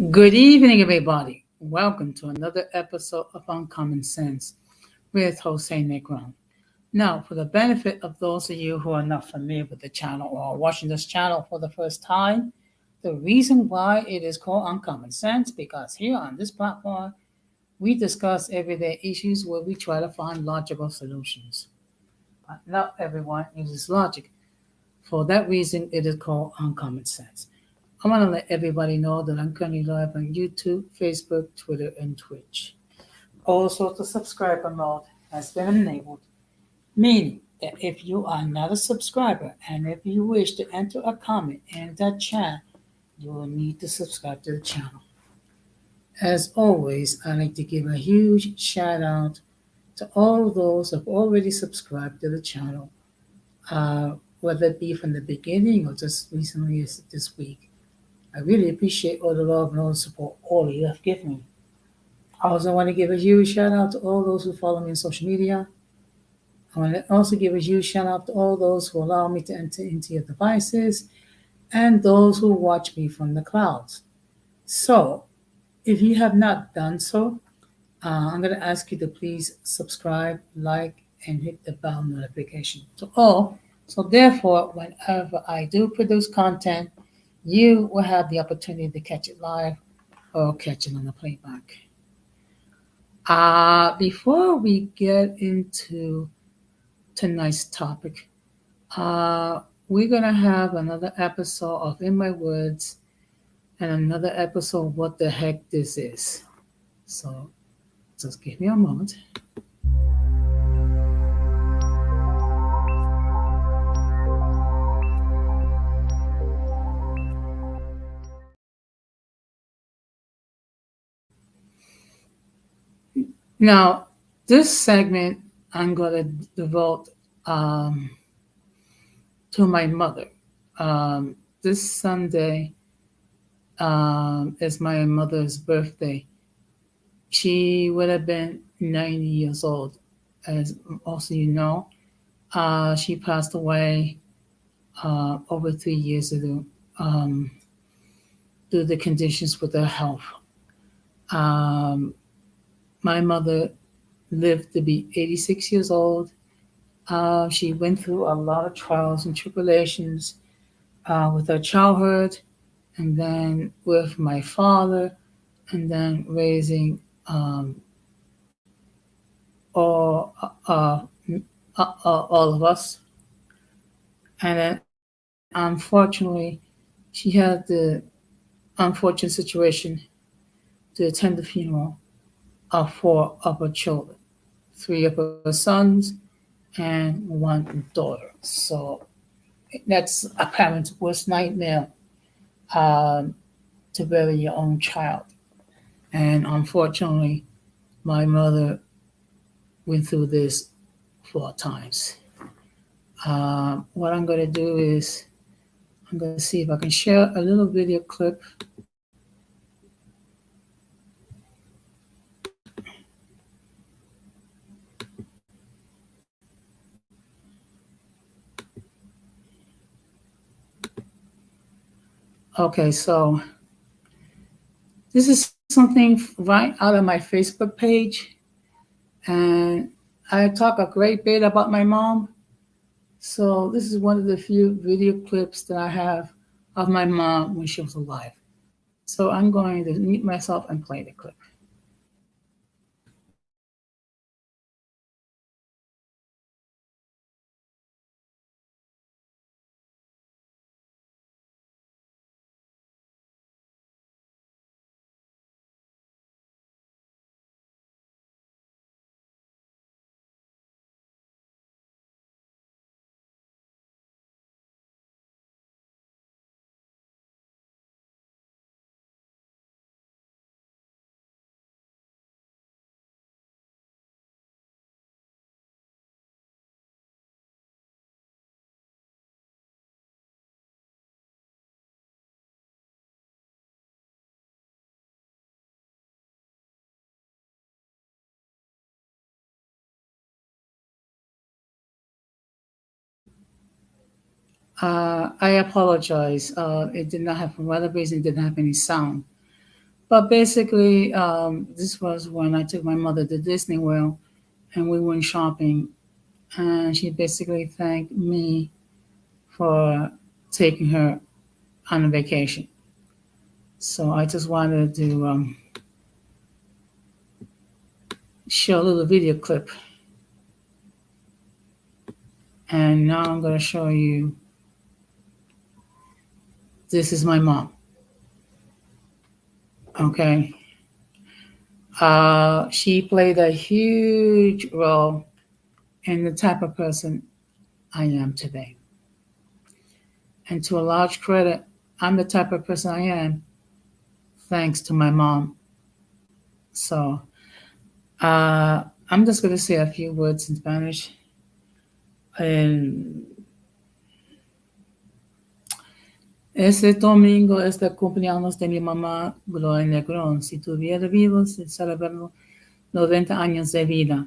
Good evening, everybody. Welcome to another episode of Uncommon Sense with Jose Negron. Now, for the benefit of those of you who are not familiar with the channel or are watching this channel for the first time, the reason why it is called Uncommon Sense because here on this platform, we discuss everyday issues where we try to find logical solutions. But not everyone uses logic. For that reason, it is called Uncommon Sense. I want to let everybody know that I'm currently live on YouTube, Facebook, Twitter, and Twitch. Also, the subscriber mode has been enabled, meaning that if you are not a subscriber and if you wish to enter a comment in the chat, you will need to subscribe to the channel. As always, I like to give a huge shout out to all those who have already subscribed to the channel, uh, whether it be from the beginning or just recently as this week. I really appreciate all the love and all the support all of you have given me. I also want to give a huge shout out to all those who follow me on social media. I want to also give a huge shout out to all those who allow me to enter into your devices and those who watch me from the clouds. So, if you have not done so, I'm going to ask you to please subscribe, like, and hit the bell notification to all. So, therefore, whenever I do produce content, you will have the opportunity to catch it live or catch it on the playback. Before we get into tonight's topic, uh, we're going to have another episode of In My Words and another episode of What the Heck This Is. So just give me a moment. Now, this segment I'm going to devote um, to my mother. Um, this Sunday is my mother's birthday. She would have been 90 years old, as most of you know. She passed away over 3 years ago um, due to the conditions with her health. Um, my mother lived to be 86 years old. She went through a lot of trials and tribulations with her childhood, and then with my father, and then raising all all of us. And then, unfortunately, she had the unfortunate situation to attend the funeral of four of her children, three of her sons and one daughter. So that's a parent's worst nightmare, um, to bury your own child. And unfortunately, my mother went through this 4 times. What I'm going to do is I'm going to see if I can share a little video clip. Okay, so this is something right out of my Facebook page, and I talk a great bit about my mom. So this is one of the few video clips that I have of my mom when she was alive. So I'm going to mute myself and play the clip. I apologize. It did not have, for whatever reason, it didn't have any sound. But basically, this was when I took my mother to Disney World and we went shopping. And she basically thanked me for taking her on a vacation. So I just wanted to show a little video clip. And now I'm going to show you. This is my mom. Okay. She played a huge role in the type of person I am today. And to a large credit, I'm the type of person I am thanks to my mom. So I'm just going to say a few words in Spanish. Ese domingo es el cumpleaños de mi mamá, Gloria Negrón. Si tuviera vivo, se celebró 90 años de vida.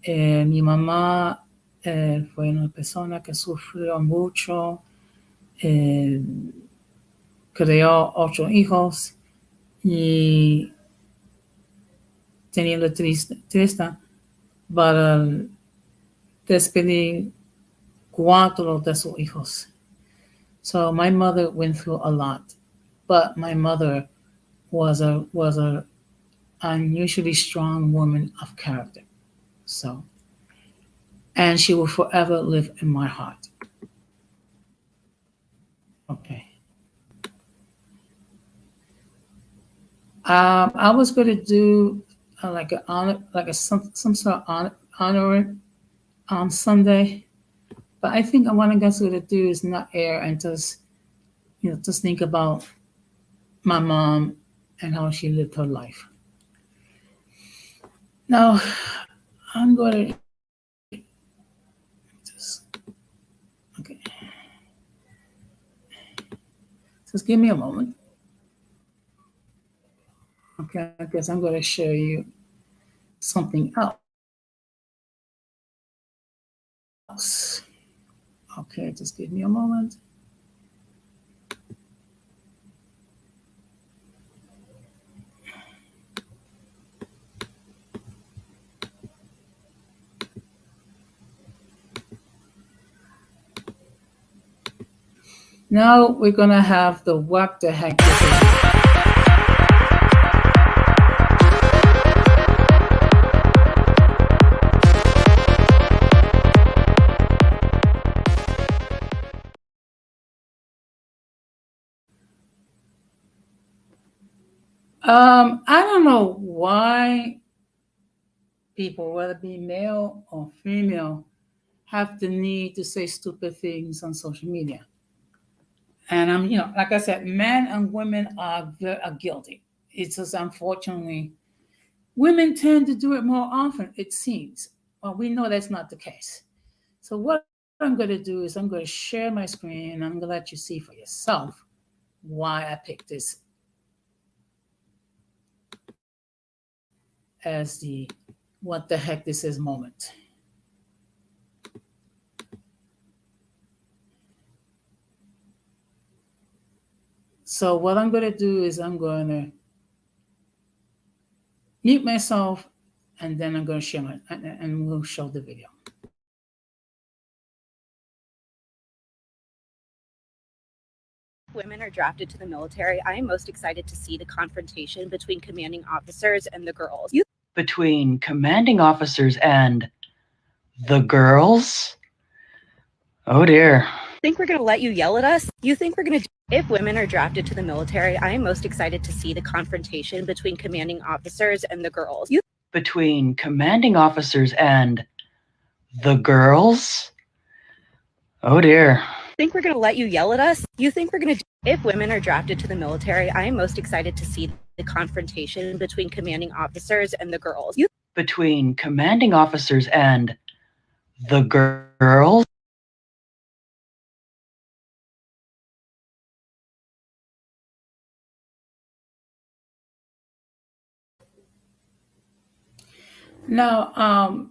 Mi mamá fue una persona que sufrió mucho, creó 8 hijos y tenía lo triste para despedir 4 de sus hijos. So my mother went through a lot, but my mother was a unusually strong woman of character. So, and she will forever live in my heart. Okay. I was going to do like an honor, some sort of honor on Sunday, but I think what I'm going to do is not air and just think about my mom and how she lived her life. Now, I'm going to okay. Just give me a moment. Okay, because I'm going to show you something else. Okay, just give me a moment. Now we're going to have the what the heck this is. I don't know why people, whether it be male or female, have the need to say stupid things on social media. And I'm, like I said, men and women are guilty. It's just unfortunately, women tend to do it more often, it seems. Well, we know that's not the case. So what I'm going to do is I'm going to share my screen and I'm going to let you see for yourself why I picked this as the what the heck this is moment. So what I'm going to do is I'm going to mute myself and then I'm going to share my, and we'll show the video. Women are drafted to the military, I am most excited to see the confrontation between commanding officers and the girls. Between commanding officers and the girls? Oh dear. Think we're going to let you yell at us? You think we're going to... If women are drafted to the military, I am most excited to see the confrontation between commanding officers and the girls. Between commanding officers and the girls? Oh dear. Think we're going to let you yell at us? You think we're going to... If women are drafted to the military, I am most excited to see the confrontation between commanding officers and the girls. Between commanding officers and the girls? Now,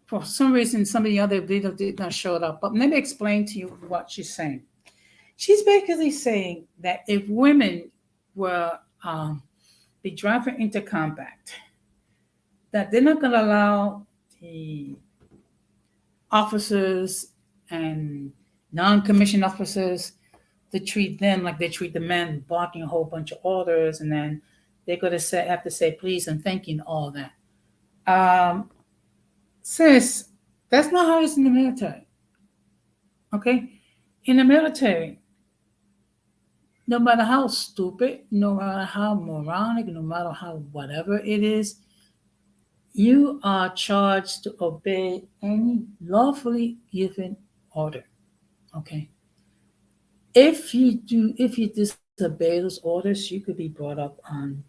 for some reason, some of the other video did not show it up, but let me explain to you what she's saying. She's basically saying that if women were be drafted into compact that they're not going to allow the officers and non-commissioned officers to treat them like they treat the men, barking a whole bunch of orders, and then they're going to have to say please and thank you and all that. Sis, that's not how it's in the military. Okay? In the military, no matter how stupid, no matter how moronic, no matter how whatever it is, you are charged to obey any lawfully given order. Okay? If you disobey those orders, you could be brought up on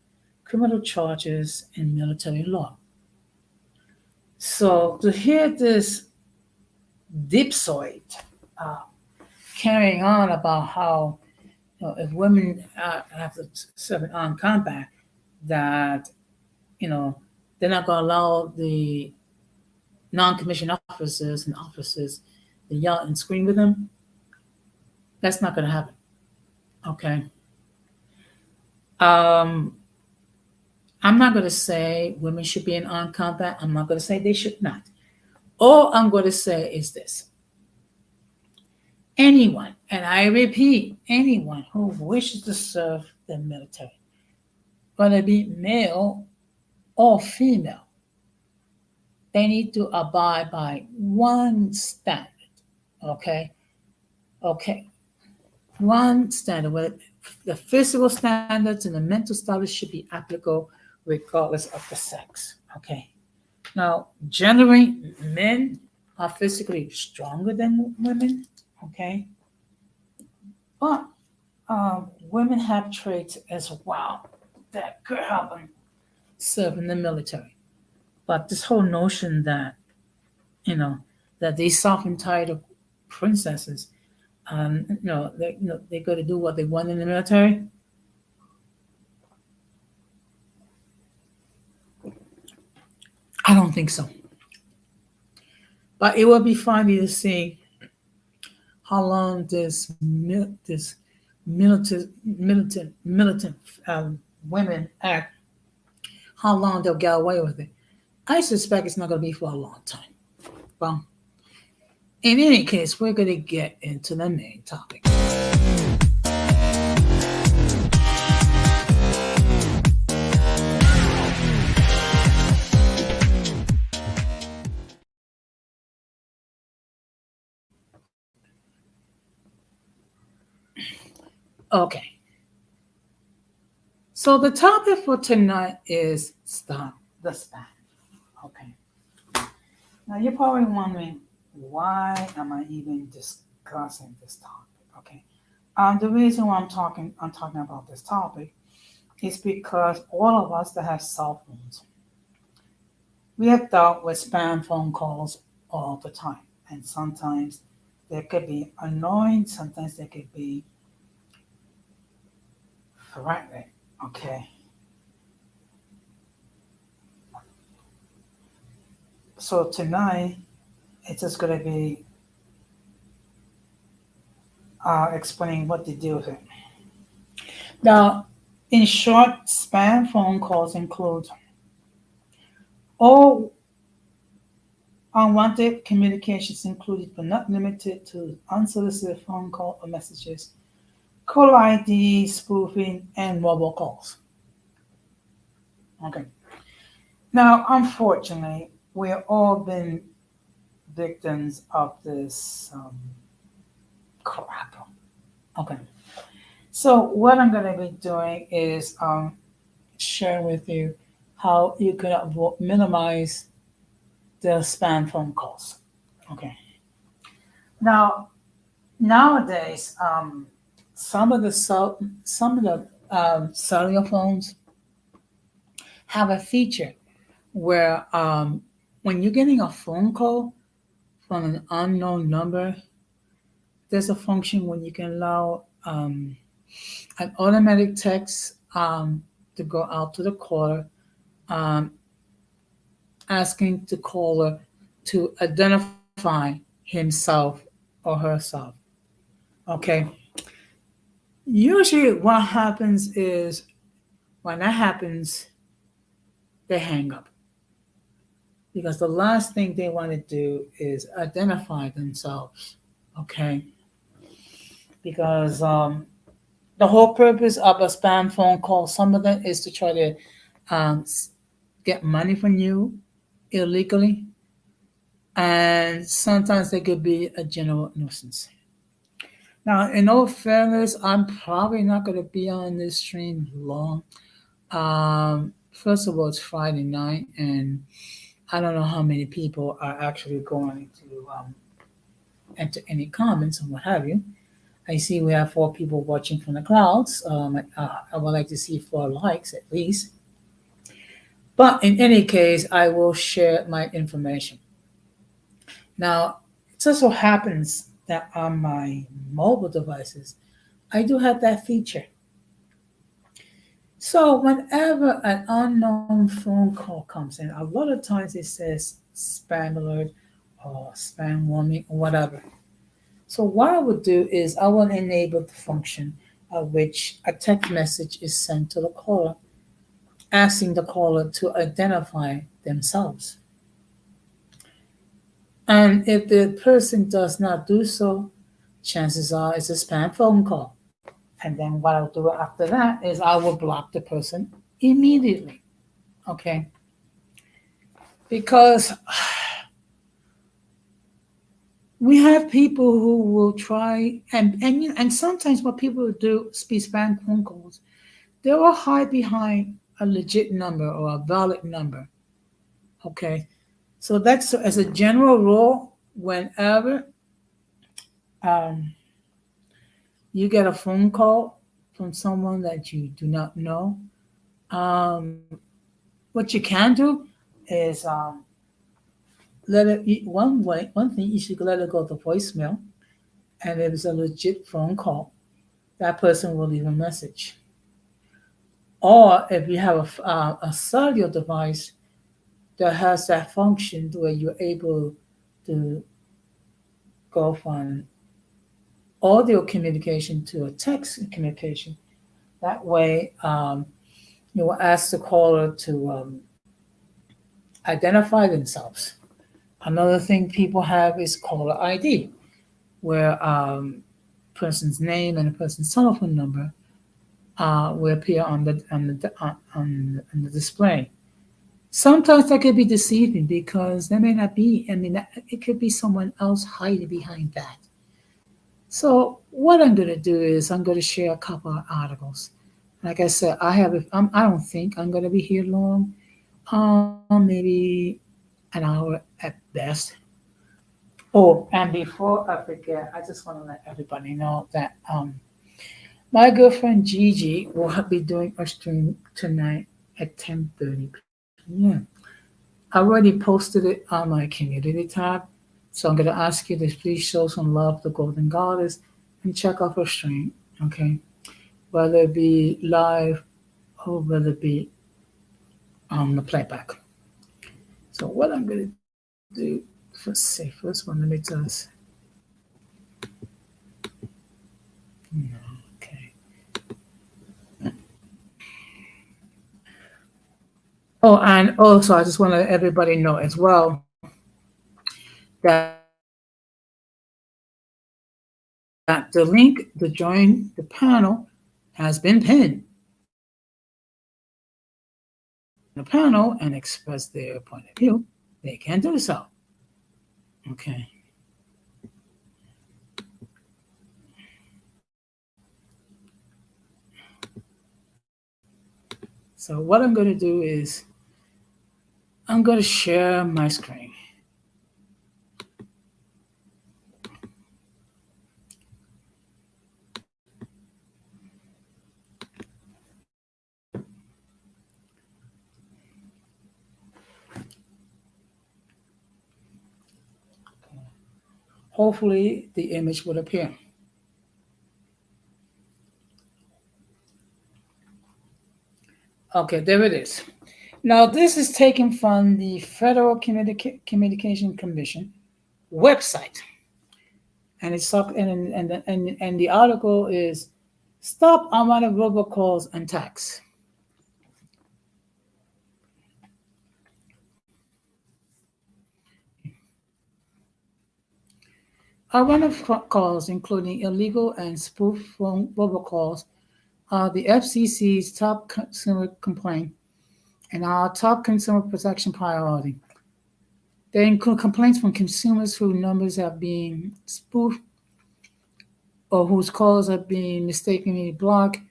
criminal charges in military law. So to hear this dipsoid carrying on about how if women have to serve in armed combat, that they're not going to allow the non-commissioned officers and officers to yell and scream with them. That's not going to happen. Okay. I'm not going to say women should be in armed combat. I'm not going to say they should not. All I'm going to say is this. Anyone, and I repeat, anyone who wishes to serve the military, whether it be male or female, they need to abide by one standard. Okay? One standard. Where the physical standards and the mental standards should be applicable regardless of the sex. Okay? Now, generally, men are physically stronger than women. Okay? But women have traits as well that could help them serve in the military. But this whole notion that, that these soft entitled princesses, they're going to do what they want in the military. I don't think so. But it will be funny to see how long this militant women act, how long they'll get away with it. I suspect it's not going to be for a long time. Well, in any case, we're going to get into the main topic. Okay. So the topic for tonight is stop the span. Okay. Now you're probably wondering, why am I even discussing this topic? Okay. The reason why I'm talking about this topic is because all of us that have cell phones, we have dealt with spam phone calls all the time. And sometimes they could be annoying, sometimes they could be threatening. Okay. So tonight, it's just going to be explaining what to do with it. Now, in short, spam phone calls include all unwanted communications included but not limited to unsolicited phone call or messages, caller ID, spoofing, and robocalls. Okay. Now, unfortunately, we've all been victims of this crap. Okay. So what I'm going to be doing is sharing with you how you can minimize the spam phone calls. Okay. Now, nowadays, some of the cellular phones have a feature where when you're getting a phone call from an unknown number, there's a function when you can allow an automatic text to go out to the caller, asking the caller to identify himself or herself. Okay. Usually what happens is When that happens, they hang up because the last thing they want to do is identify themselves. Okay, because the whole purpose of a spam phone call, some of them is to try to um, get money from you illegally, and sometimes they could be a general nuisance. Now, in all fairness, I'm probably not going to be on this stream long. First of all, it's Friday night, and I don't know how many people are actually going to enter any comments and what have you. I see we have 4 people watching from the clouds. I would like to see 4 likes at least. But in any case, I will share my information. Now, it just so happens that on my mobile devices, I do have that feature. So whenever an unknown phone call comes in, a lot of times it says spam alert or spam warning or whatever. So what I would do is I will enable the function of which a text message is sent to the caller, asking the caller to identify themselves. And if the person does not do so, chances are it's a spam phone call. And then what I'll do after that is I will block the person immediately. Okay? Because we have people who will try and sometimes what people do speak spam phone calls, they will hide behind a legit number or a valid number. Okay? So that's as a general rule, whenever um, you get a phone call from someone that you do not know, um, what you can do is let it one thing you should let it go to voicemail, and if it's a legit phone call, that person will leave a message. Or if you have a cellular device that has that function where you're able to go from audio communication to a text communication, that way you will ask the caller to identify themselves. Another thing people have is caller ID, where person's name and a person's telephone number will appear on the display. Sometimes that could be deceiving because there may not be. I mean, it could be someone else hiding behind that. So what I'm going to do is I'm going to share a couple of articles. Like I said, I don't think I'm going to be here long. Maybe an hour at best. Oh, and before I forget, I just want to let everybody know that my girlfriend Gigi will be doing a stream tonight at 10:30 p.m. I already posted it on my community tab, so I'm going to ask you to please show some love to Golden Goddess and check out her stream, okay? Whether it be live or whether it be on the playback. So what I'm going to do, first one, let me just, okay. Oh, and also I just want to let everybody know as well that the link to join the panel has been pinned. The panel and express their point of view, they can do so. Okay. So what I'm going to do is I'm going to share my screen. Hopefully the image will appear. Okay, there it is. Now this is taken from the Federal Communication Commission website, and it's and the article is "Stop Unwanted Robocalls and Texts." A run of calls, including illegal and spoof phone robocalls, are the FCC's top consumer complaint and our top consumer protection priority. They include complaints from consumers whose numbers are being spoofed or whose calls are being mistakenly blocked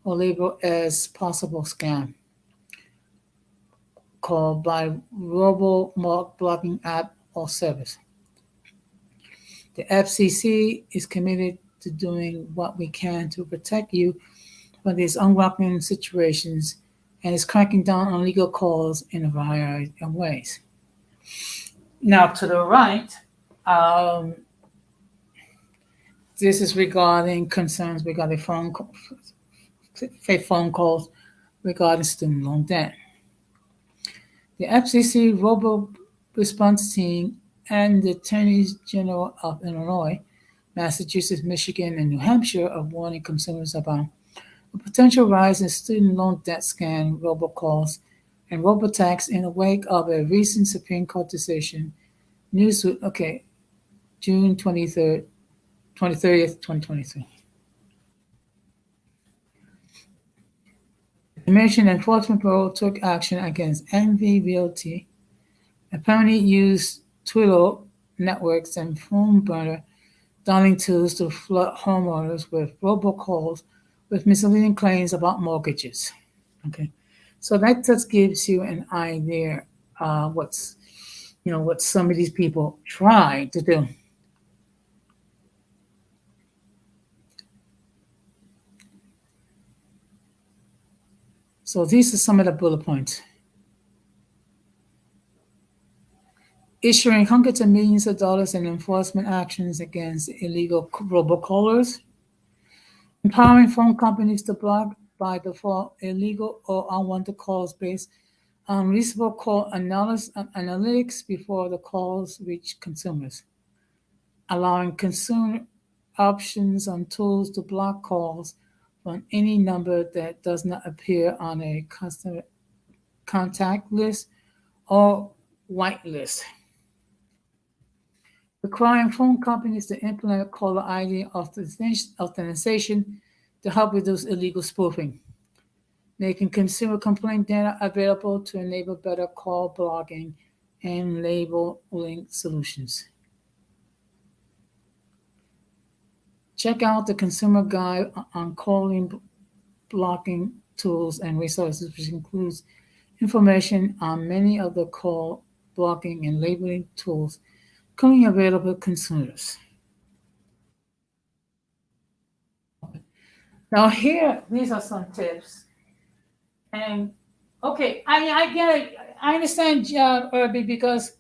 or labeled as possible scam called by robo blocking app or service. The FCC is committed to doing what we can to protect you from these unwelcome situations and is cracking down on legal calls in a variety of ways. Now, to the right, um, this is regarding concerns regarding fake phone calls regarding student loan debt. The FCC Robo Response Team and the Attorneys General of Illinois, Massachusetts, Michigan, and New Hampshire are warning consumers about a potential rise in student loan debt scam robocalls and robotax in the wake of a recent Supreme Court decision. Newsweek, June 23rd, 2023. The Information Enforcement Bureau took action against Envy Realty, apparently used Twilio networks and phone burner dialing tools to flood homeowners with robocalls with misleading claims about mortgages. Okay, so that just gives you an idea what some of these people try to do. So these are some of the bullet points. Issuing hundreds of millions of dollars in enforcement actions against illegal robocallers. Empowering phone companies to block by default illegal or unwanted calls based on reasonable call analytics before the calls reach consumers. Allowing consumer options on tools to block calls from any number that does not appear on a customer contact list or whitelist. Requiring phone companies to implement caller ID authorization to help reduce illegal spoofing. Making consumer complaint data available to enable better call blocking and labeling solutions. Check out the consumer guide on calling blocking tools and resources, which includes information on many of the call blocking and labeling tools currently available to consumers. Now here, these are some tips. And okay, I get it. I understand, Irby, because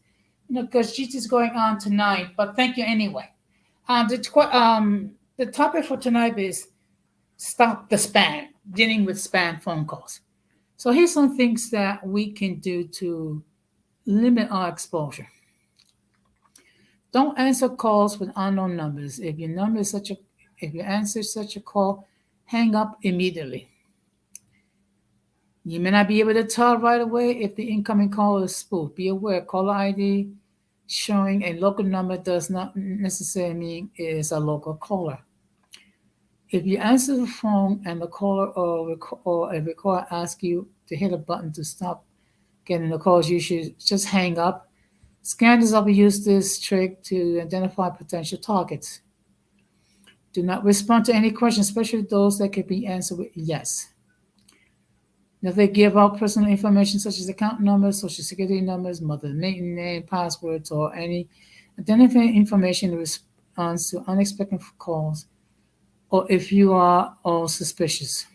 Jesus is going on tonight. But thank you anyway. The topic for tonight is stop the spam, dealing with spam phone calls. So here's some things that we can do to limit our exposure. Don't answer calls with unknown numbers. If you answer such a call, hang up immediately. You may not be able to tell right away if the incoming call is spoofed. Be aware, caller ID showing a local number does not necessarily mean it is a local caller. If you answer the phone and the caller or a recorder asks you to hit a button to stop getting the calls, you should just hang up. Scammers often use this trick to identify potential targets. Do not respond to any questions, especially those that can be answered with yes. If they give out personal information such as account numbers, social security numbers, mother's maiden name, passwords, or any identifying information in response to unexpected calls, or if you are all suspicious.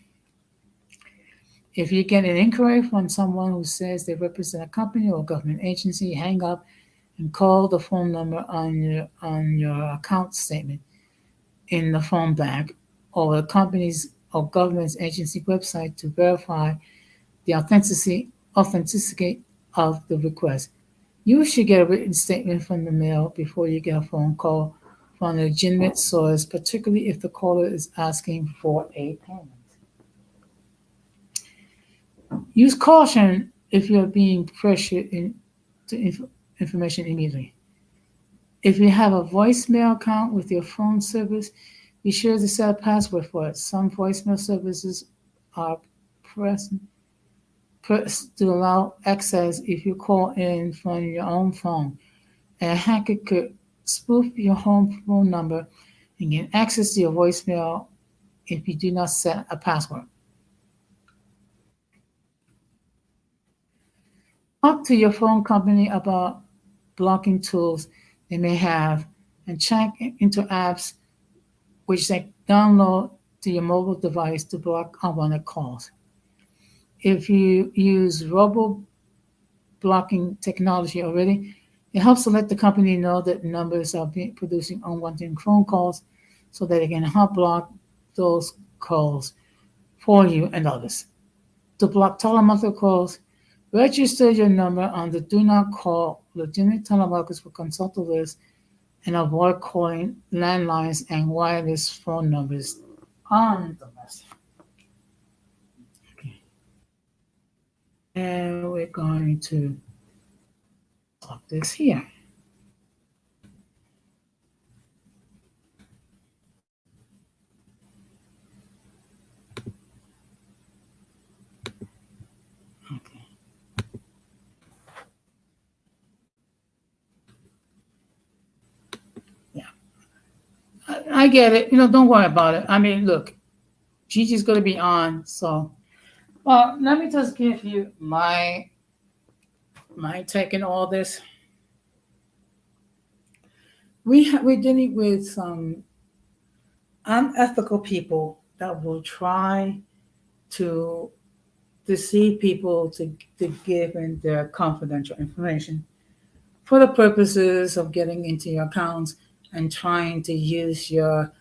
If you get an inquiry from someone who says they represent a company or government agency, hang up and call the phone number on your account statement in the phone bank or the company's or government agency website to verify the authenticity of the request. You should get a written statement from the mail before you get a phone call from a legitimate source, particularly if the caller is asking for a payment. Use caution if you're being pressured into information immediately. If you have a voicemail account with your phone service, be sure to set a password for it. Some voicemail services are present to allow access if you call in from your own phone. A hacker could spoof your home phone number and get access to your voicemail if you do not set a password. Talk to your phone company about blocking tools they may have and check into apps which they download to your mobile device to block unwanted calls. If you use robo blocking technology already, it helps to let the company know that numbers are producing unwanted phone calls so that they can help block those calls for you and others. To block telemarketer calls, register your number on the Do Not Call Legitimate Telemarketers for Consultant list and avoid calling landlines and wireless phone numbers on the list. Okay. And we're going to plug this here. Okay. Yeah. I get it. Don't worry about it. I mean, look, Gigi's going to be on. So, well, let me just give you my take in all this. We're dealing with some unethical people that will try to deceive people to give in their confidential information for the purposes of getting into your accounts and trying to use your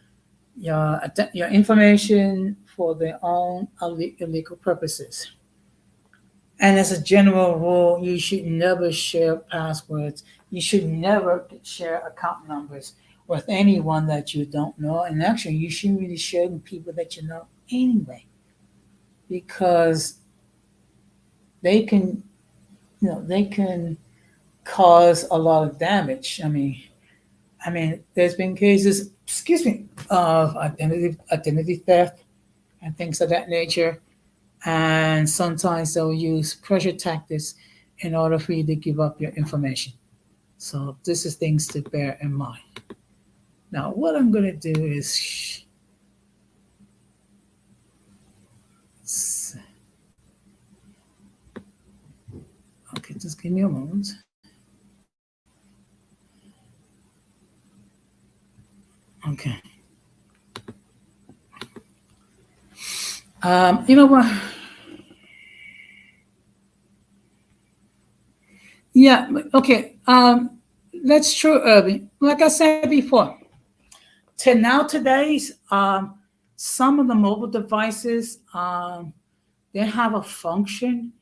information for their own illegal purposes. And as a general rule, you should never share passwords. You should never share account numbers with anyone that you don't know. And actually, you shouldn't really share with people that you know anyway, because they they can cause a lot of damage. I mean, there's been cases, excuse me, of identity theft and things of that nature. And sometimes they'll use pressure tactics in order for you to give up your information. So this is things to bear in mind. Now, what I'm going to do is, okay, just give me a moment. Okay. You know what? Yeah. Okay. That's true, Irving. Like I said before, to nowadays, some of the mobile devices, they have a function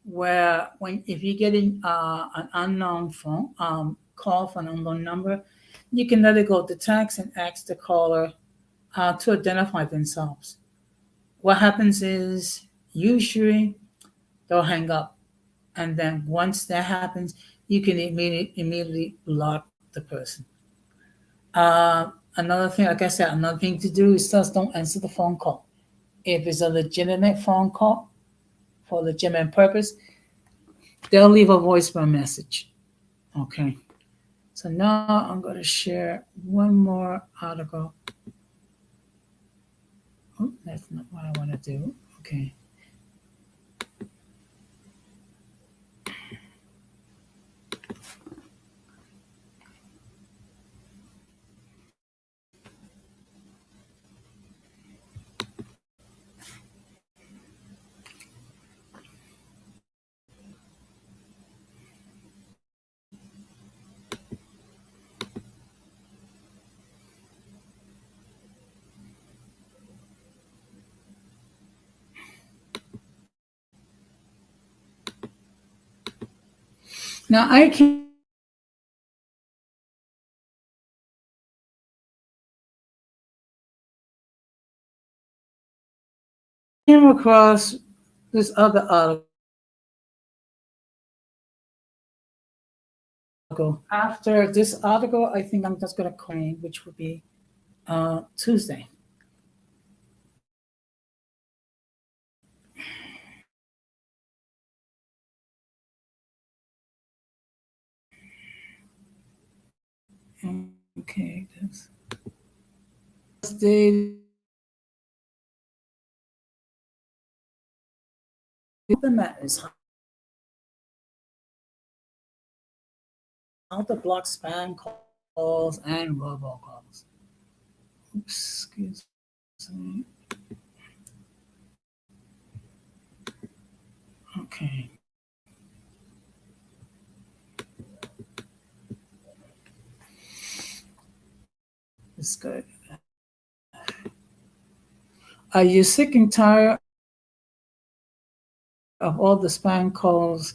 where when if you're getting an unknown phone call from an unknown number, you can let it go to text and ask the caller to identify themselves. What happens is usually they'll hang up, and then once that happens, you can immediately block the person. Another thing, like I said, another thing to do is just don't answer the phone call. If it's a legitimate phone call for a legitimate purpose, they'll leave a voicemail message. Okay. So now I'm going to share one more article. Oh, that's not what I want to do. Okay. Now I came across this other article After this article, I think I'm just gonna claim, which will be Tuesday. Okay, this the mat is how to block spam calls and robocalls. Oops, excuse me. Okay. It's good. Are you sick and tired of all the spam calls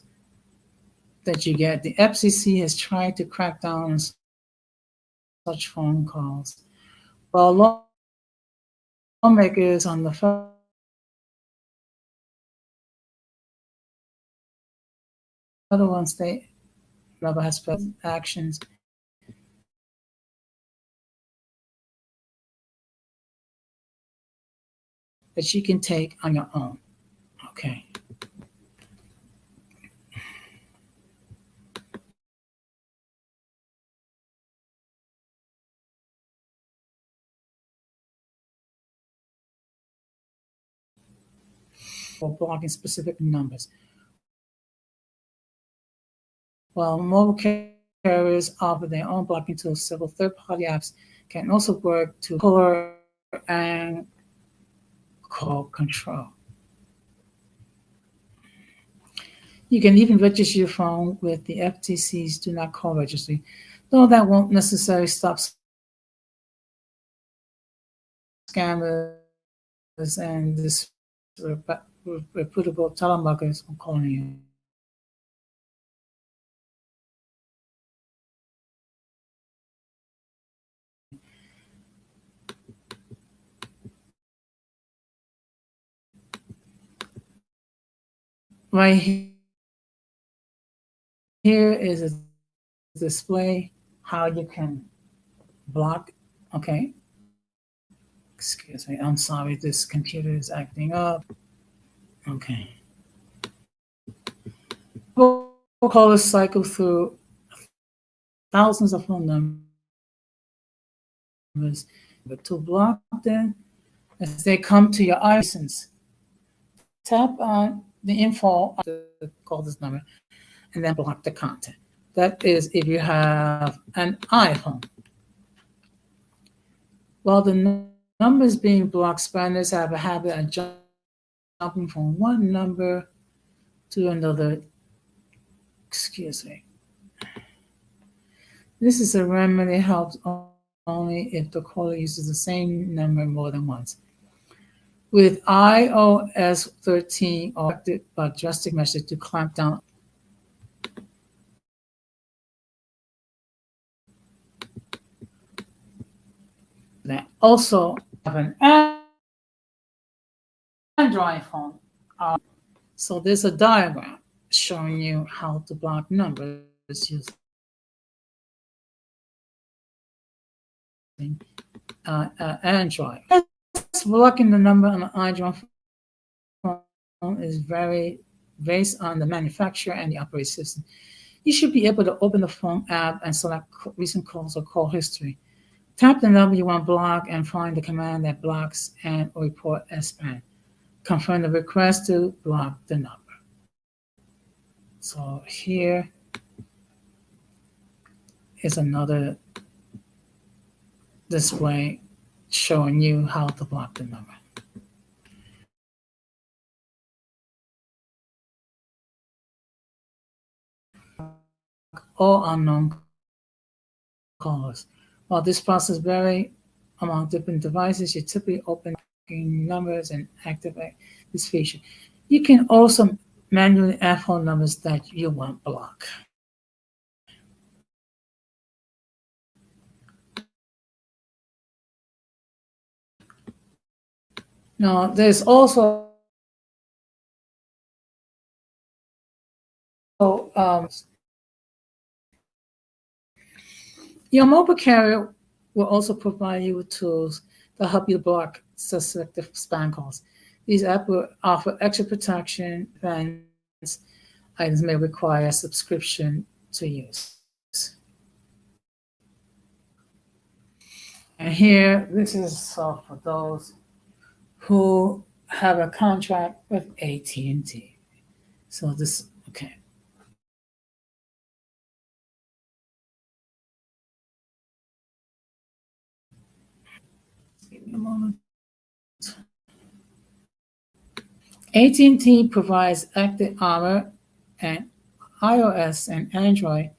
that you get? The FCC has tried to crack down on such phone calls. While lawmakers on the federal and state level has put actions that you can take on your own. Okay. For blocking specific numbers. While mobile carriers offer their own blocking tools, several third-party apps can also work to color and call control. You can even register your phone with the FTC's Do Not Call registry, though that won't necessarily stop scammers and this reputable telemarketers from calling you. Right here is a display how you can block. Okay. Excuse me. I'm sorry. This computer is acting up. Okay. Callers cycle through thousands of phone numbers, but to block them as they come to your license, tap on the info to call this number and then block the content. That is if you have an iPhone. While the numbers being blocked, spammers have a habit of jumping from one number to another. Excuse me. This is a remedy helps only if the caller uses the same number more than once. With iOS 13 affected by drastic measures to clamp down. They also have an Android phone. So there's a diagram showing you how to block numbers using Android. Blocking the number on an Android phone is very based on the manufacturer and the operating system. You should be able to open the phone app and select recent calls or call history. Tap the number you want to block and find the command that blocks and report as spam. Confirm the request to block the number. So here is another display showing you how to block the number. All unknown callers. While this process varies among different devices, you typically open numbers and activate this feature. You can also manually add phone numbers that you want blocked. Now, there's also Your mobile carrier will also provide you with tools that help you block suspected spam calls. These apps will offer extra protection and items may require a subscription to use. And here, this is for those who have a contract with AT&T. So this, okay. Give me a moment. AT&T provides Active Armor and iOS and Android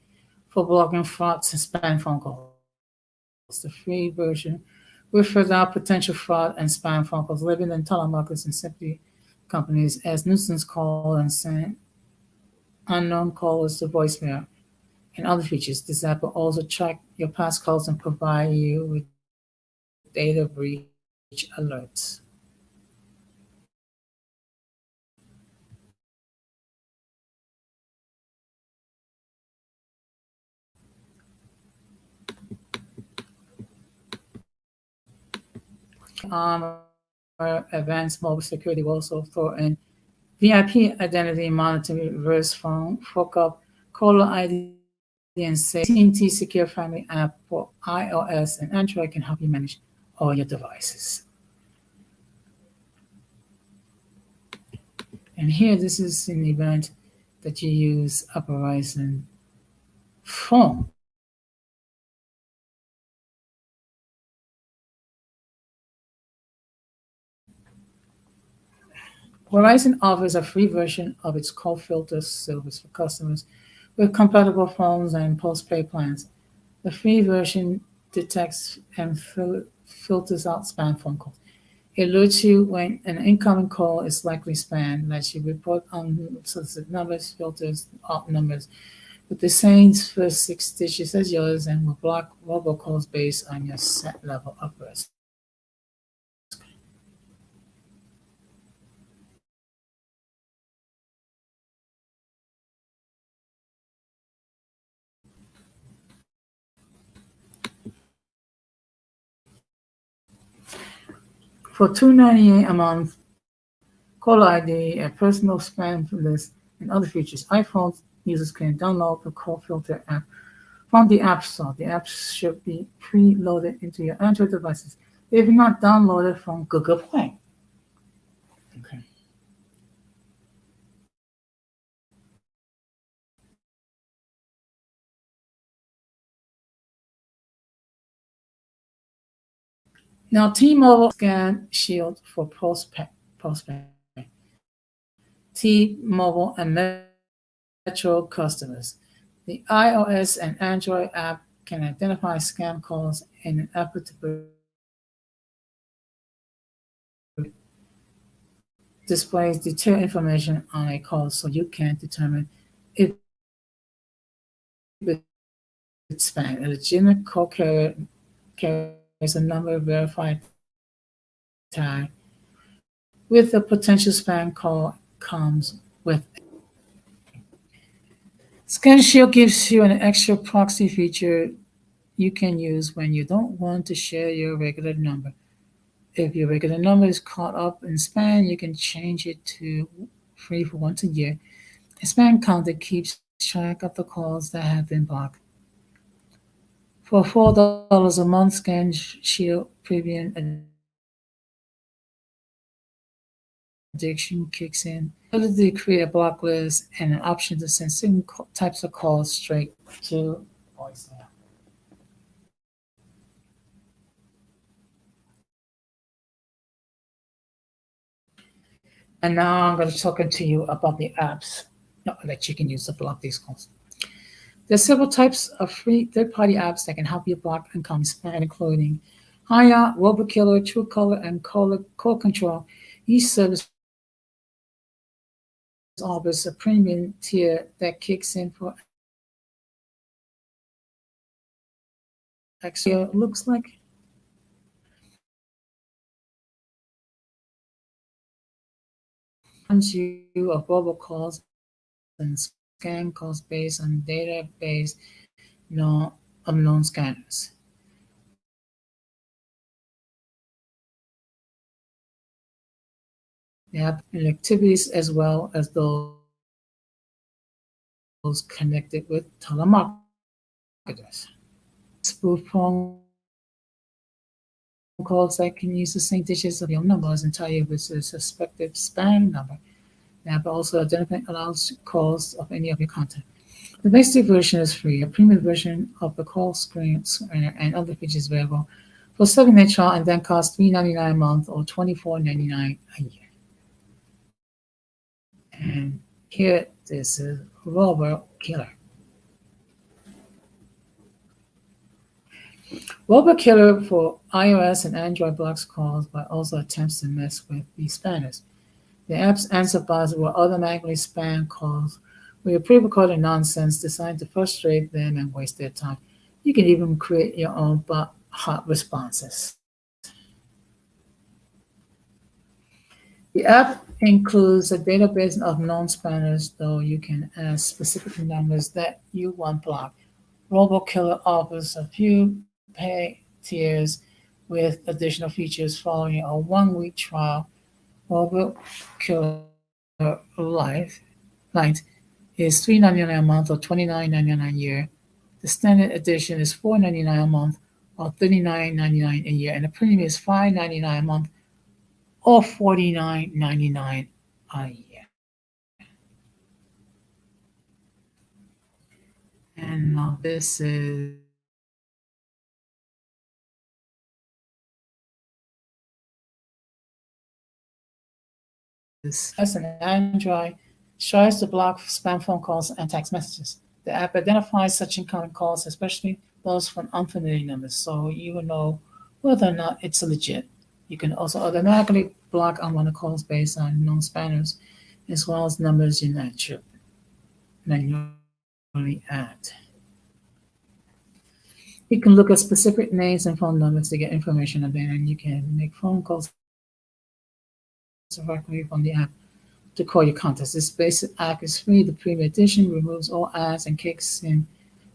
for blocking frauds and spam phone calls. The free version will filter out potential fraud and spam phone calls, labeling them telemarketers and simply companies as nuisance call and send unknown callers to voicemail and other features. This app will also track your past calls and provide you with data breach alerts. Advanced mobile security will also throw in VIP identity monitoring, reverse phone, up, caller ID, and say AT&T Secure Family app for iOS and Android can help you manage all your devices. And here, this is an event that you use a Verizon phone. Verizon offers a free version of its call filter service for customers with compatible phones and postpaid plans. The free version detects and filters out spam phone calls. It alerts you when an incoming call is likely spam, lets you report unsolicited numbers, filters out numbers with the same first six digits as yours, and will block robocalls based on your set level of risk. For $2.98 a month, caller ID, a personal spam list, and other features, iPhone users can download the call filter app from the App Store. The app should be pre-loaded into your Android devices if not downloaded from Google Play. Okay. Now, T-Mobile Scan Shield for postpaid. T-Mobile and Metro customers. The iOS and Android app can identify scam calls in an effort to displays detailed information on a call so you can determine if it's spam. A legitimate call carrier carries a number verified tag with a potential spam call comes with. ScanShield gives you an extra proxy feature you can use when you don't want to share your regular number. If your regular number is caught up in spam, you can change it to free for once a year. A spam counter keeps track of the calls that have been blocked. For $4 a month, ScanShield Premium addiction kicks in. Ability to create a block list and an option to send certain types of calls straight to voicemail. And now I'm going to talk to you about the apps that you can use to block these calls. There's several types of free third-party apps that can help you block incoming spam, including Hiya, RoboKiller, Truecaller, and Call Control. Each service offers a premium tier that kicks in for extra. Looks like you of robocalls and scam calls based on database, of known scammers. They have activities as well as those connected with telemarketers. Spoof phone calls that can use the same digits of your numbers and tell you if it's a suspected spam number. The app also identifies allows calls of any of your content. The basic version is free. A premium version of the call screener and other features available for 7-day trial and then costs $3.99 a month or $24.99 a year. And here this is RoboKiller. RoboKiller for iOS and Android blocks calls but also attempts to mess with the spammers. The app's answer bots will automatically spam calls with your pre-recorded nonsense designed to frustrate them and waste their time. You can even create your own hot responses. The app includes a database of known spammers, though you can add specific numbers that you want blocked. RoboKiller offers a few pay tiers with additional features following a 1-week trial. RoboKiller Lite is $3.99 a month or $29.99 a year. The standard edition is $4.99 a month or $39.99 a year, and the premium is $5.99 a month or $49.99 a year. And now this is as an Android tries to block spam phone calls and text messages. The app identifies such incoming calls, especially those from unfamiliar numbers, so you will know whether or not it's legit. You can also automatically block unwanted calls based on known spammers, as well as numbers you manually add. You can look at specific names and phone numbers to get information on them, and you can make phone calls directly from the app to call your contacts. This basic app is free. The premium edition removes all ads and kicks in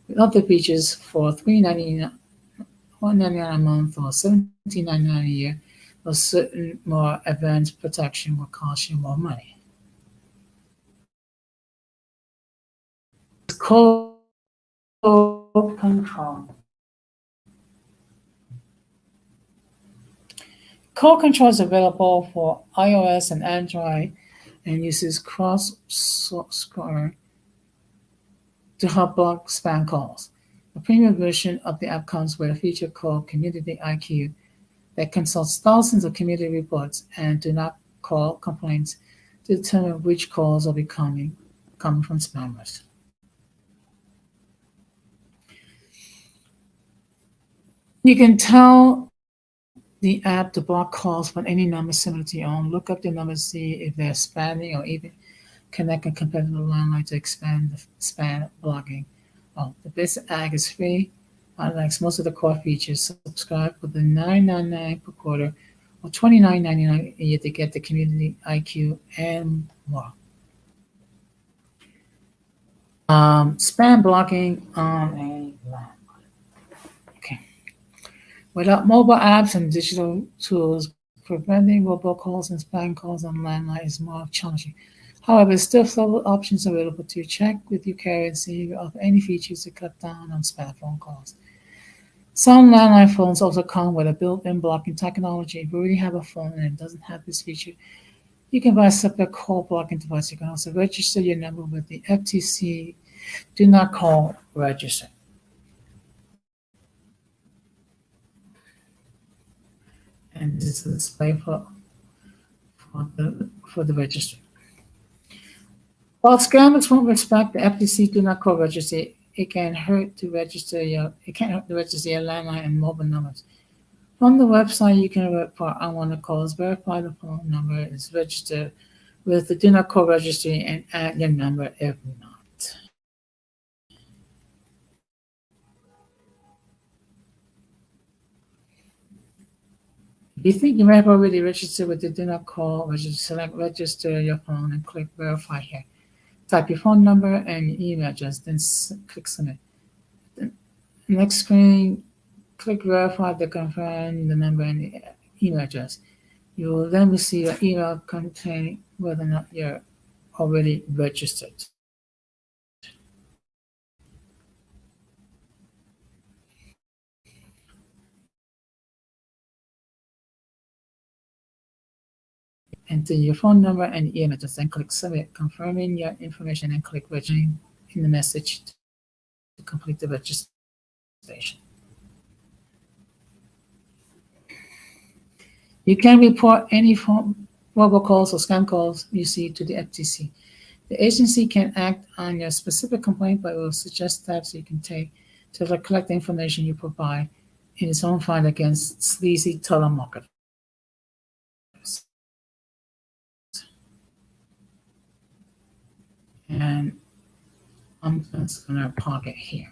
with other features for $3.99 a month or $17.99 a year. Or certain more advanced protection will cost you more money. Call control. Call control is available for iOS and Android and uses cross-score to help block spam calls. The premium version of the app comes with a feature called Community IQ that consults thousands of community reports and do not call complaints to determine which calls will be coming from spammers. You can tell the app to block calls from any number similar to your own. Look up the number, see if they're spamming, or even connect a competitive landline to expand the spam blocking. The basic app is free. Unlike most of the core features, subscribe for the $9.99 per quarter or $29.99 a year to get the Community IQ and more. Spam blocking on a landline. Okay. Without mobile apps and digital tools, preventing robocalls and spam calls on landline is more challenging. However, still several options available to check with your carrier and see of any features to cut down on spam phone calls. Some landline phones also come with a built-in blocking technology. If you already have a phone and it doesn't have this feature, you can buy a separate call blocking device. You can also register your number with the FTC Do Not Call register. And this is a display for the registry. While scammers won't respect the FTC Do Not Call registry, it can't hurt to register your landline and mobile numbers. From the website, you can report unwanted calls, verify the phone number is registered with the Do Not Call registry, and add your number if not. If you think you may have already registered with the Do Not Call registry, select Register Your Phone and click Verify here. Type your phone number and your email address, then click Submit. Next screen, click verify to confirm the number and the email address. You will then receive an email containing whether or not you're already registered. Enter your phone number and email address, then click submit, confirming your information, and click registering in the message to complete the registration. You can report any phone robocalls or scam calls you see to the FTC. The agency can act on your specific complaint, but will suggest steps you can take to collect the information you provide in its own fight against sleazy telemarketers. And I'm just going to park it here.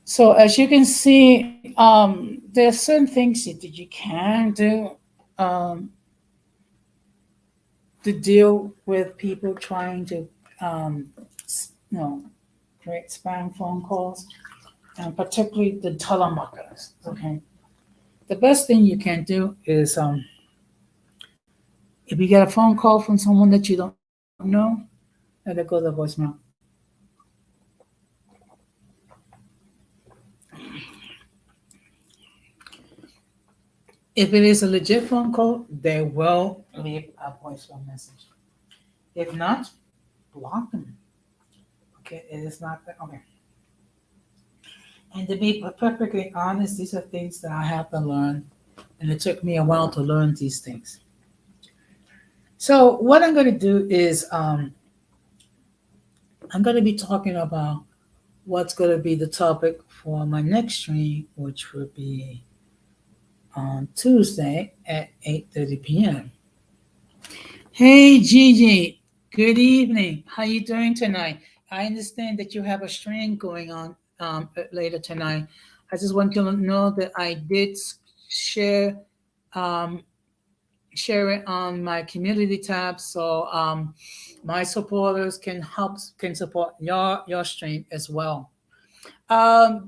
So as you can see, there are certain things that you can do to deal with people trying to, create spam phone calls, and particularly the telemarketers. Okay, the best thing you can do is, if you get a phone call from someone that you don't know, let it go to voicemail. If it is a legit phone call, they will leave a voicemail message. If not, block them. Okay, it is not that. Okay. And to be perfectly honest, these are things that I have to learn, and it took me a while to learn these things. So what I'm going to do is, I'm going to be talking about what's going to be the topic for my next stream, which will be on Tuesday at 8:30 p.m. Hey Gigi, good evening. How you doing tonight? I understand that you have a stream going on later tonight. I just want you to know that I did share um, share it on my community tab, so my supporters can support your stream as well.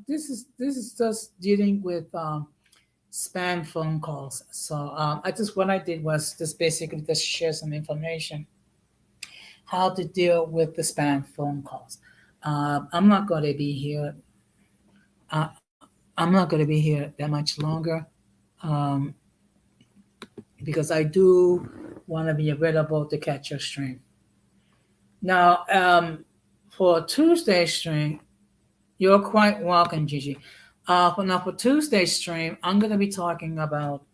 This is just dealing with spam phone calls. So I just what I did was just basically just share some information how to deal with the spam phone calls. I'm not going to be here. Uh, I'm not going to be here that much longer um, because I do want to be available to catch your stream. Now, for Tuesday stream, you're quite welcome, Gigi. For Tuesday stream, I'm going to be talking about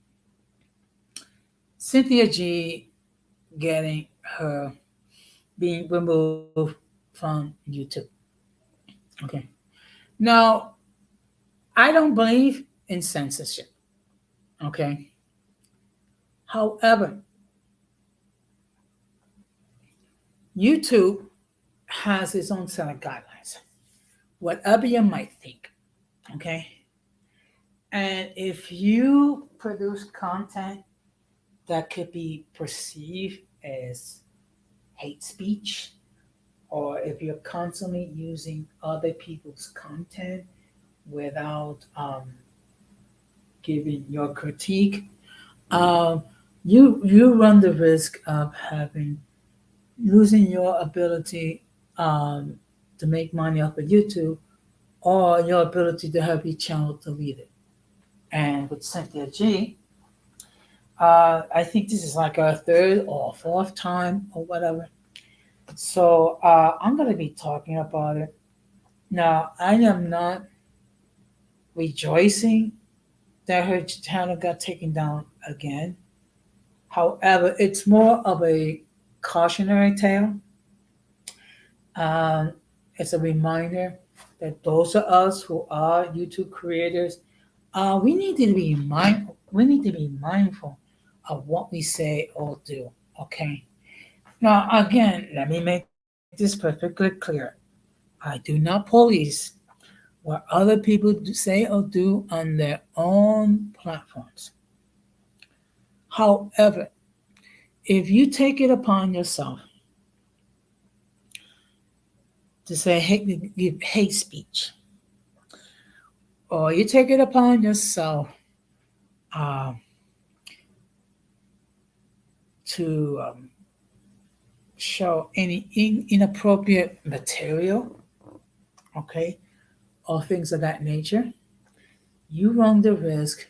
Cynthia G getting her being removed from YouTube. Okay. Now, I don't believe in censorship. Okay. However, YouTube has its own set of guidelines, whatever you might think. Okay. And if you produce content that could be perceived as hate speech, or if you're constantly using other people's content without giving your critique, you run the risk of having losing your ability to make money off of YouTube, or your ability to have your channel deleted. And with Cynthia G, I think this is like our third or fourth time or whatever. So I'm going to be talking about it. Now, I am not rejoicing that her channel got taken down again. However, it's more of a cautionary tale. It's a reminder that those of us who are YouTube creators, we need to be mindful. We need to be mindful of what we say or do. Okay. Now, again, let me make this perfectly clear. I do not police what other people say or do on their own platforms. However, if you take it upon yourself to say give hate speech, or you take it upon yourself um, to show any inappropriate material, okay, or things of that nature, you run the risk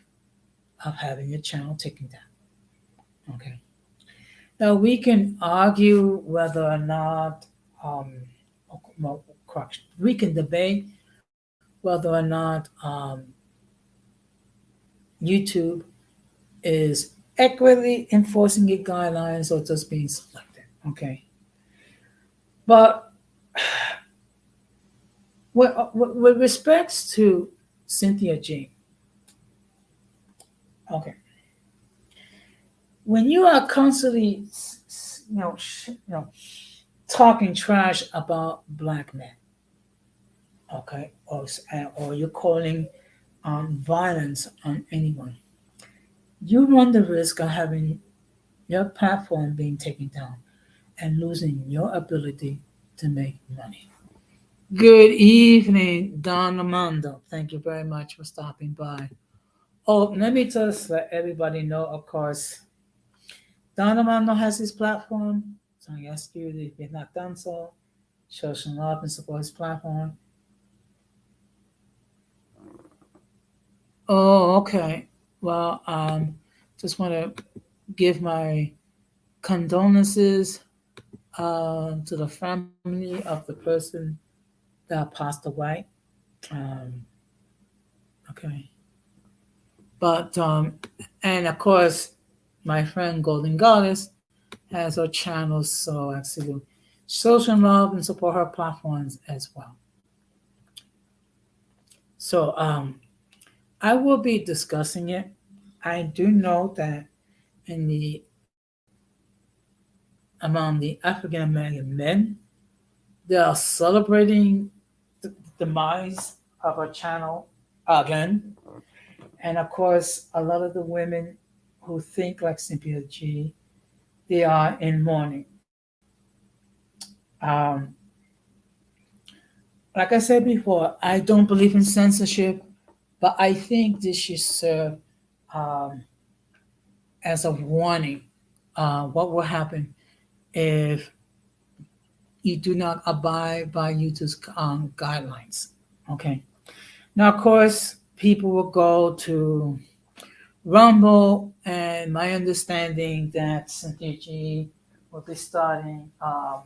of having your channel taken down. Okay. Now we can argue whether or not, um, well, correction, we can debate whether or not YouTube is equitably enforcing its guidelines or just being selective. Okay. But with respects to Cynthia G, okay, when you are constantly, talking trash about black men, okay, or you're calling violence on anyone, you run the risk of having your platform being taken down and losing your ability to make money. Good evening, Don Armando. Thank you very much for stopping by. Oh, let me just let everybody know, of course, Don Armando has his platform. So I ask you, if you've not done so, show some love and support his platform. Oh, okay. Well, just want to give my condolences to the family of the person that passed away. Um, okay. But, and of course, my friend Golden Goddess has her channels, so actually show some love and support her platforms as well. So, I will be discussing it. I do know that in the among the African American men, they are celebrating the demise of our channel again. And of course, a lot of the women who think like Cynthia G, they are in mourning. Um, like I said before, I don't believe in censorship, but I think this should serve um, as a warning. What will happen if you do not abide by YouTube's guidelines? Okay. Now, of course, people will go to Rumble, and my understanding that Cynthia G will be starting a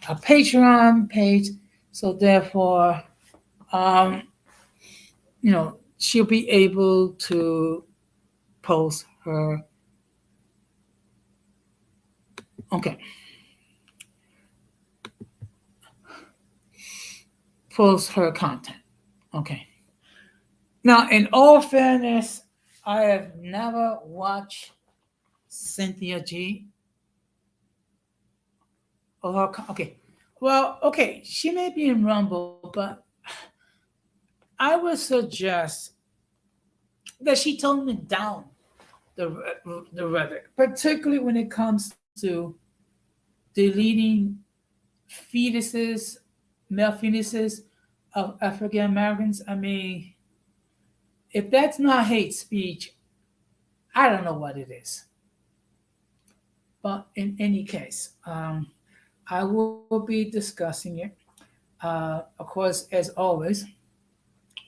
Patreon page, so therefore, um, she'll be able to post her. Okay, post her content. Okay. Now, in all fairness, I have never watched Cynthia G or her. Okay, well, okay, she may be in Rumble, but I would suggest that she tone it down the rhetoric, particularly when it comes to deleting fetuses, male fetuses of African Americans. I mean, if that's not hate speech, I don't know what it is. But in any case, I will be discussing it. Of course, as always,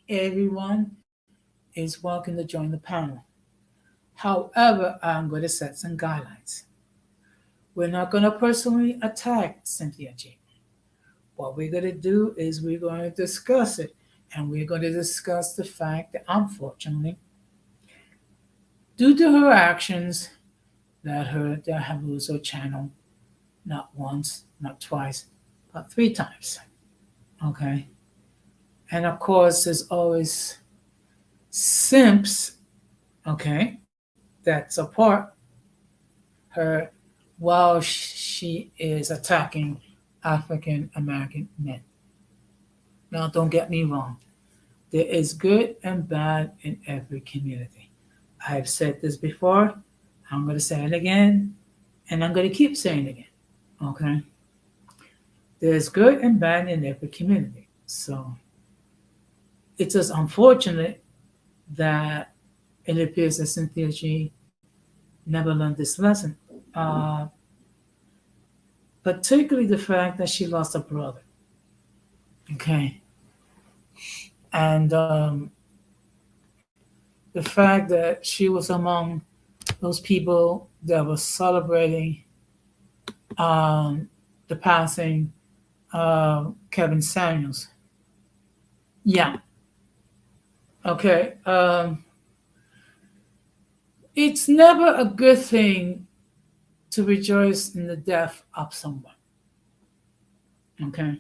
everyone is welcome to join the panel. However, I'm going to set some guidelines. We're not going to personally attack Cynthia G. What we're going to do is we're going to discuss it. And we're going to discuss the fact that, unfortunately, due to her actions, that have lose her channel not once, not twice, but 3 times. Okay? And of course, there's always simps, okay, that support her while she is attacking African American men. Now, don't get me wrong. There is good and bad in every community. I've said this before. I'm going to say it again, and I'm going to keep saying it again. Okay? There's good and bad in every community. So it is unfortunate that it appears that Cynthia G never learned this lesson. Particularly the fact that she lost a brother. Okay. And the fact that she was among those people that was celebrating the passing of Kevin Samuels. Yeah. Okay. It's never a good thing to rejoice in the death of someone. Okay.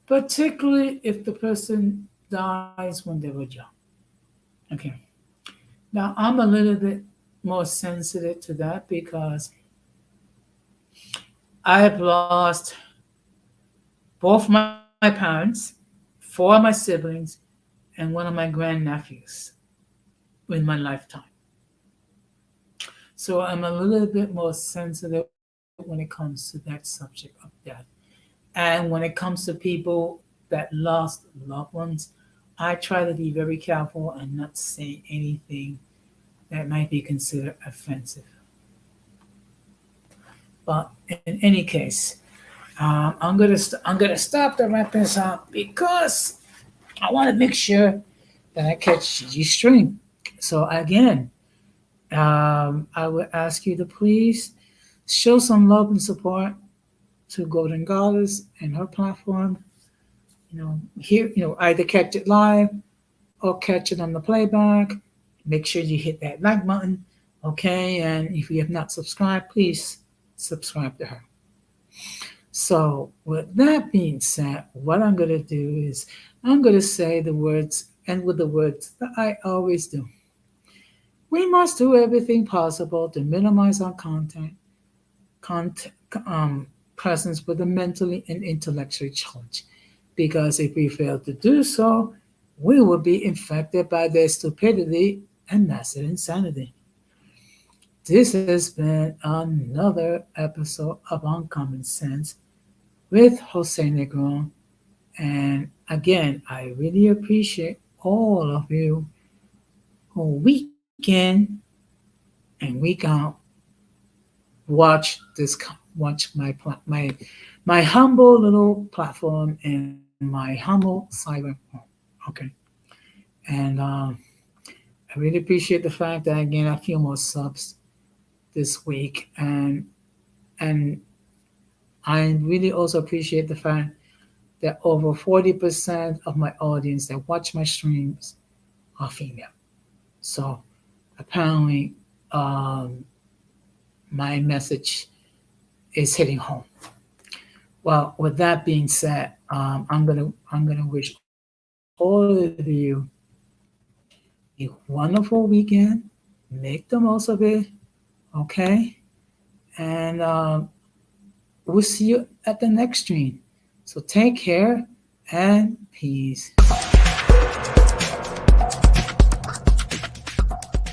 Particularly if the person dies when they were young. Okay. Now, I'm a little bit more sensitive to that because I have lost both my parents, four of my siblings, and one of my grandnephews in my lifetime. So I'm a little bit more sensitive when it comes to that subject of death. And when it comes to people that lost loved ones, I try to be very careful and not say anything that might be considered offensive. But in any case, I'm gonna stop to wrap this up because I want to make sure that I catch Gigi stream. So again, I would ask you to please show some love and support to Golden Goddess and her platform. Here, either catch it live or catch it on the playback. Make sure you hit that like button, okay? And if you have not subscribed, please subscribe to her. So, with that being said, what I'm going to do is I'm going to say the words, and with the words that I always do. We must do everything possible to minimize our presence with the mentally and intellectually challenged. Because if we fail to do so, we will be infected by their stupidity and massive insanity. This has been another episode of Uncommon Sense with Jose Negron. And again, I really appreciate all of you who week in and week out watch my humble little platform and my humble cyber home. Okay. And I really appreciate the fact that again I feel more subs this week, and I really also appreciate the fact that over 40% of my audience that watch my streams are female. So apparently my message is hitting home. Well, with that being said, I'm gonna wish all of you a wonderful weekend. Make the most of it, okay? And we'll see you at the next stream. So take care and peace.